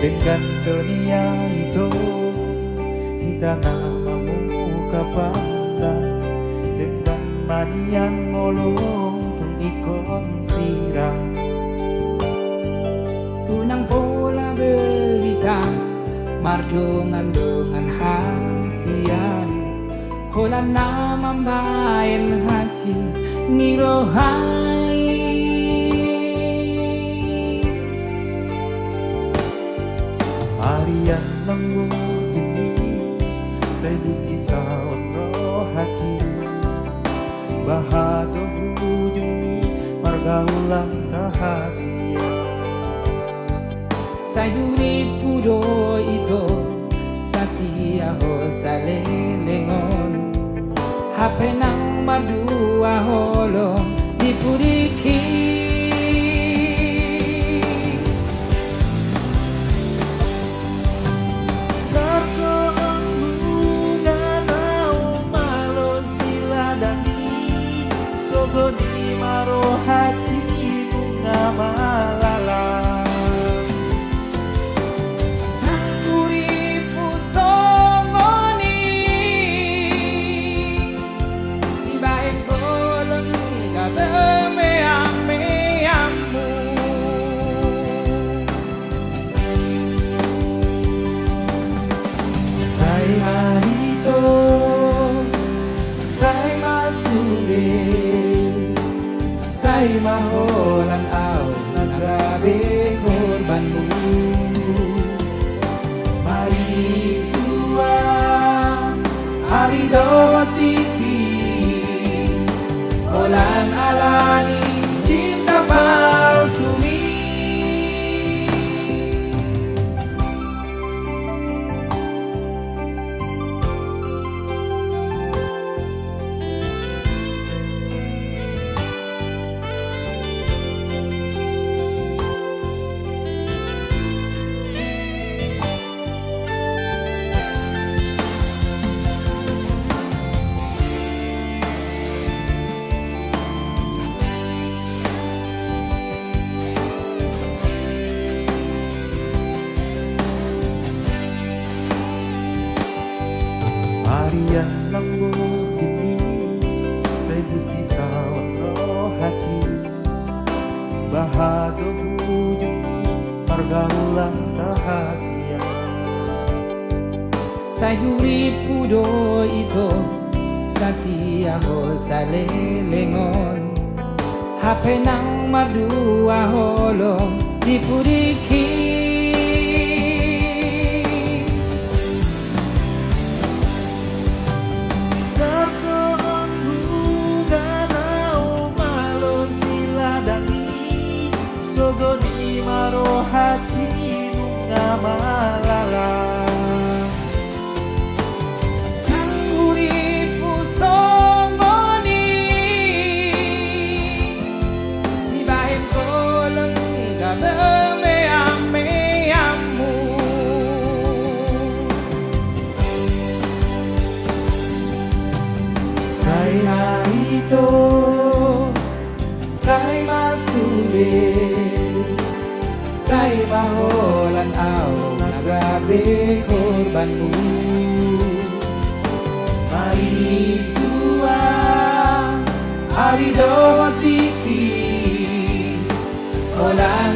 Dengan dunia itu kita ngamuka pangkat dengan manian ngolong tung ikon sirah. Unang pola berita mardungan hasian hola na mambayan hati nirohai. Marian mengunjungi selusi saun rohaki bahagia hujungi margaulang tahasia. Sayuri pudo ito sakia ho salelengon hape nang mardua holo dipuriki. Goni maro hati bunga malala Uripu songoni Ibae kolong ikabeme ame-amu Sai harito Sai masuge Say maholang aw na grabe korbanmu Marisua Arido tiki Olan alani cinta palsumi Marian mengunjungi selusi saun rohaki bahagia hujungi pergaulan rahasia. Sayuri pudo ito satia ho salelengon hape nang mardua holo dipuriki. Sogoni maro hati bunga malala Uripu songoni Ibae kolong ikabeme ame-amu Sai harito Sai masude Say maholan aw na grabe korbanmu Marisua Arido tiki Olan